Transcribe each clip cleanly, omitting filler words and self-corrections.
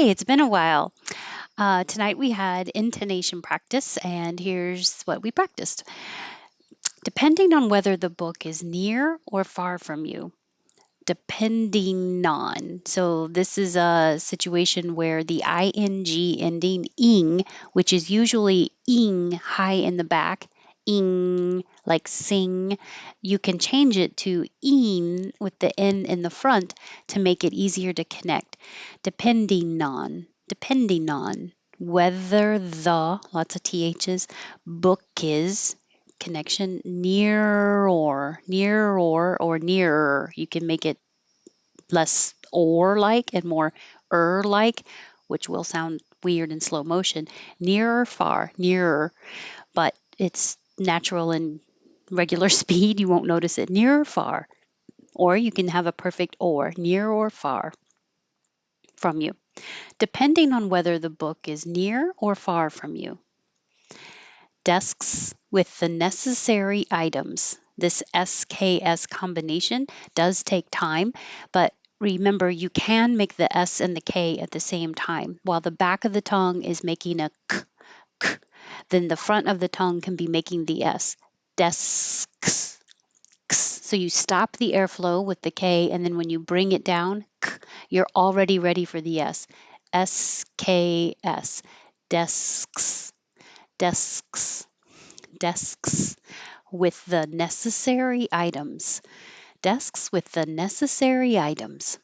Hey, it's been a while. Tonight we had intonation practice, and here's what we practiced. Depending on whether the book is near or far from you, depending on. So this is a situation where the ing ending ing, which is usually ing high in the back, ing like sing, you can change it to in with the n in the front to make it easier to connect. Depending on whether the lots of ths book is connection near or nearer. You can make it less or like and more like, which will sound weird in slow motion. Near or far, nearer, but it's natural in regular speed. You won't notice it. Near or far. Or you can have a perfect or, near or far from you, depending on whether the book is near or far from you. Desks with the necessary items. This SKS combination does take time, but remember you can make the S and the K at the same time. While the back of the tongue is making a k, k, then the front of the tongue can be making the S. Desks. So you stop the airflow with the K, and then when you bring it down, k, you're already ready for the S. SKS. Desks. Desks. Desks with the necessary items. Desks with the necessary items.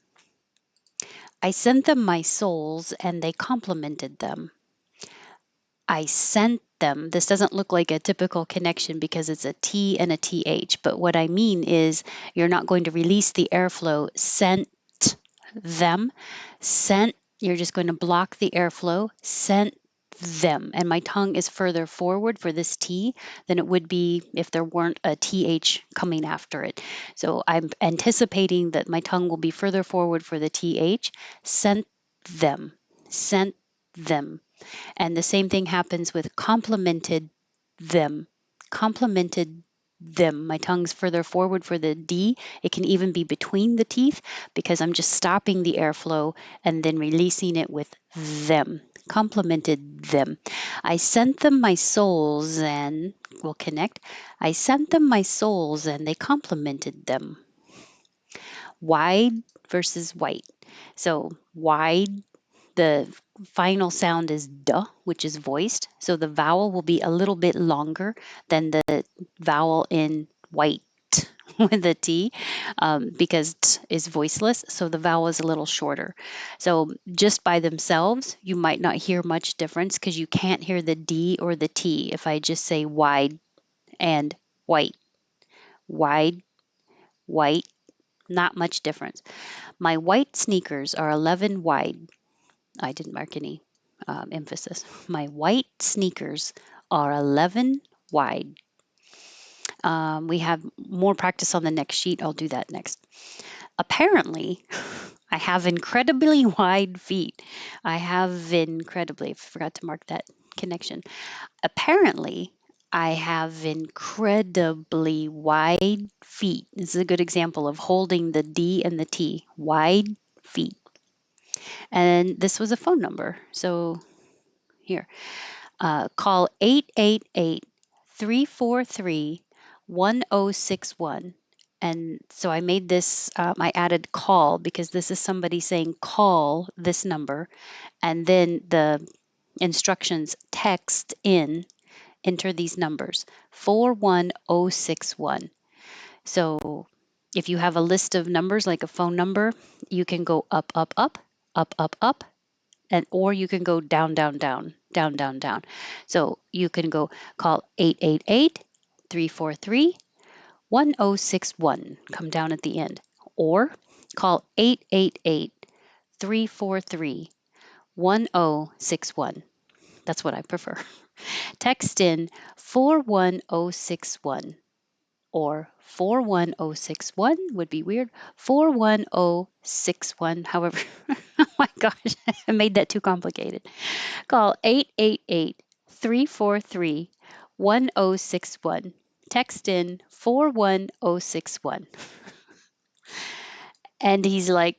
I sent them my souls and they complimented them. I sent them. This doesn't look like a typical connection because it's a T and a TH, but what I mean is you're not going to release the airflow. Sent them. Sent, you're just going to block the airflow. Sent them. And my tongue is further forward for this T than it would be if there weren't a TH coming after it. So I'm anticipating that my tongue will be further forward for the TH. Sent them. Sent them. And the same thing happens with complimented them. Complimented them. My tongue's further forward for the D. It can even be between the teeth because I'm just stopping the airflow and then releasing it with them. Complimented them. I sent them my souls and we'll connect. I sent them my souls and they complimented them. Wide versus white. So wide, the final sound is duh, which is voiced. So the vowel will be a little bit longer than the vowel in white with the T because t is voiceless. So the vowel is a little shorter. So just by themselves, you might not hear much difference because you can't hear the D or the T if I just say wide and white. Wide, white, not much difference. My white sneakers are 11 wide. I didn't mark any emphasis. My white sneakers are 11 wide. We have more practice on the next sheet. I'll do that next. Apparently, I have incredibly wide feet. I forgot to mark that connection. Apparently, I have incredibly wide feet. This is a good example of holding the D and the T. Wide feet. And this was a phone number. So here, call 888-343-1061. And so I made this, I added call because this is somebody saying call this number. And then the instructions text in, enter these numbers 41061. So if you have a list of numbers like a phone number, you can go up, up, up, up, up, up, and or you can go down, down, down, down, down, down. So you can go call 888-343-1061. Come down at the end. Or call 888-343-1061. That's what I prefer. Text in 41061 or 41061 would be weird. 41061. However, oh my gosh, I made that too complicated. Call 888-343-1061. Text in 41061. And he's like,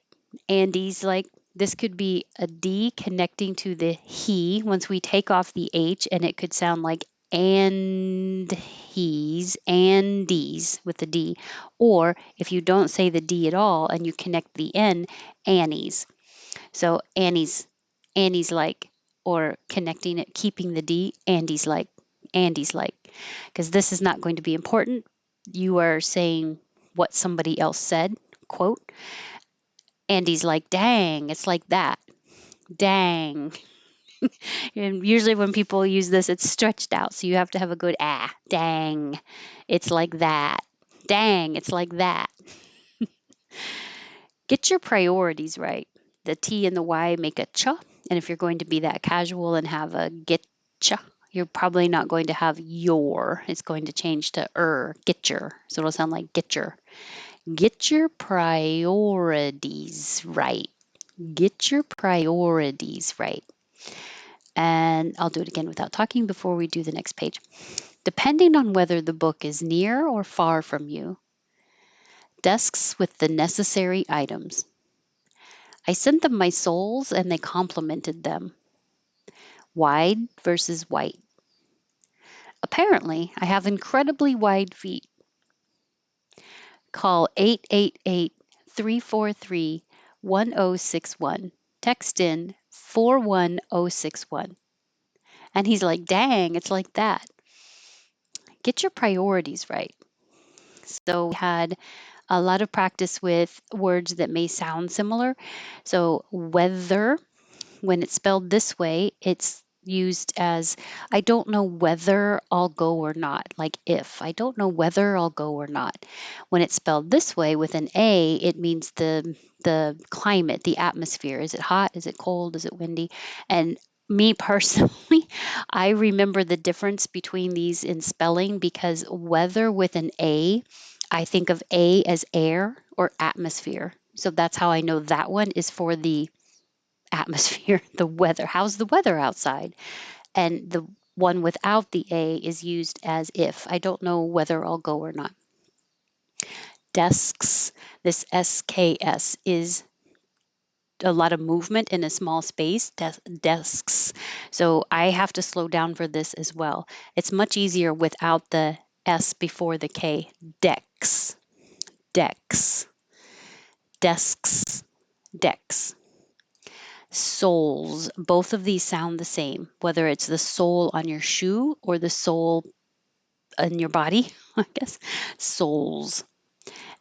Andy's like, This could be a D connecting to the he once we take off the H, and it could sound like and he's, Andes with the D. Or if you don't say the D at all and you connect the N, Annie's. So Annie's like, or connecting it, keeping the D, Andy's like. Because this is not going to be important. You are saying what somebody else said, quote. Andy's like, dang, it's like that. Dang. And usually when people use this, it's stretched out. So you have to have a good dang. It's like that. Dang, it's like that. Get your priorities right. The T and the Y make a cha. And if you're going to be that casual and have a get cha, you're probably not going to have your. It's going to change to get your. So it'll sound like get your. Get your priorities right. Get your priorities right. And I'll do it again without talking before we do the next page. Depending on whether the book is near or far from you, desks with the necessary items. I sent them my soles and they complimented them. Wide versus white. Apparently, I have incredibly wide feet. Call 888-343-1061. Text in 41061. And he's like, dang, it's like that. Get your priorities right. So we had a lot of practice with words that may sound similar. So whether, when it's spelled this way, it's used as I don't know whether I'll go or not, like if. I don't know whether I'll go or not. When it's spelled this way with an A, it means the climate, the atmosphere. Is it hot? Is it cold? Is it windy? And me personally, I remember the difference between these in spelling because weather with an A, I think of A as air or atmosphere. So that's how I know that one is for the atmosphere, the weather. How's the weather outside? And the one without the A is used as if. I don't know whether I'll go or not. Desks, this SKS is a lot of movement in a small space, desks. So I have to slow down for this as well. It's much easier without the S before the K. Decks, decks, desks, decks. Soles, both of these sound the same, whether it's the sole on your shoe or the sole in your body, I guess. Soles.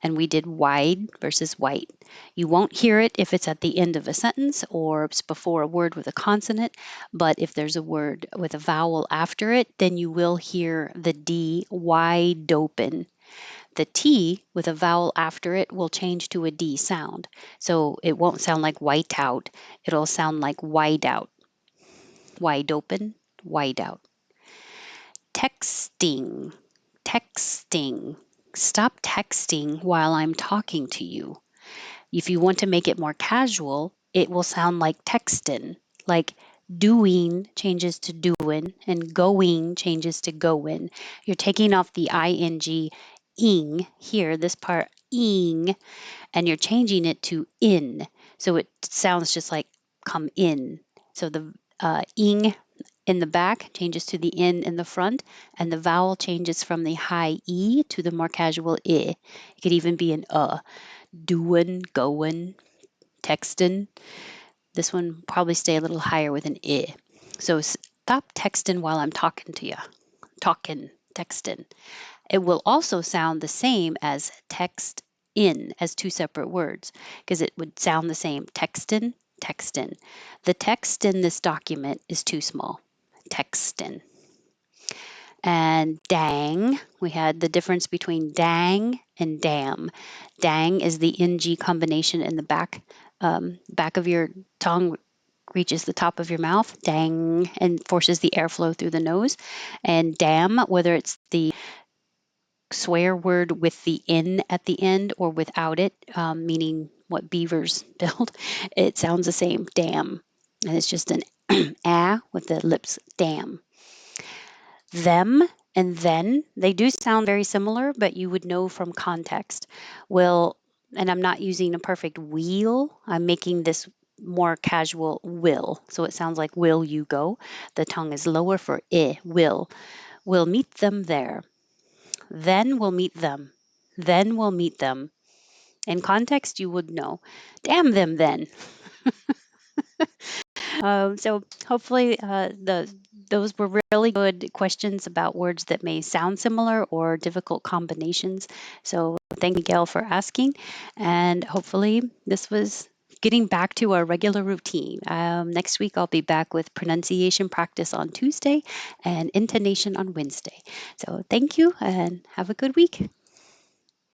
And we did wide versus white. You won't hear it if it's at the end of a sentence or it's before a word with a consonant, but if there's a word with a vowel after it, then you will hear the D wide open. The T with a vowel after it will change to a D sound. So it won't sound like white out, it'll sound like wide out. Wide open, wide out. Texting, texting. Stop texting while I'm talking to you. If you want to make it more casual, it will sound like textin', like doing changes to doing and going changes to going. You're taking off the ing here, this part ing, and you're changing it to in. So it sounds just like come in. So the ing in the back changes to the in the front, and the vowel changes from the high E to the more casual I. It could even be an doing, going, texting. This one probably stay a little higher with an I. So stop texting while I'm talking to you. Talking, texting. It will also sound the same as text in as two separate words because it would sound the same. Textin, textin. The text in this document is too small. Textin. And dang, we had the difference between dang and damn. Dang is the ng combination in the back of your tongue reaches the top of your mouth, dang, and forces the airflow through the nose. And damn, whether it's the swear word with the in at the end or without it, meaning what beavers build, it sounds the same, damn. And it's just an ah with the lips, damn. Them and then, they do sound very similar, but you would know from context. Well, and I'm not using a perfect wheel. I'm making this more casual will. So it sounds like will you go. The tongue is lower for I, will. We'll meet them there. Then we'll meet them. Then we'll meet them. In context, you would know. Damn them then. So hopefully those were really good questions about words that may sound similar or difficult combinations. So thank you, Miguel, for asking. And hopefully this was getting back to our regular routine. Next week, I'll be back with pronunciation practice on Tuesday and intonation on Wednesday. So thank you and have a good week.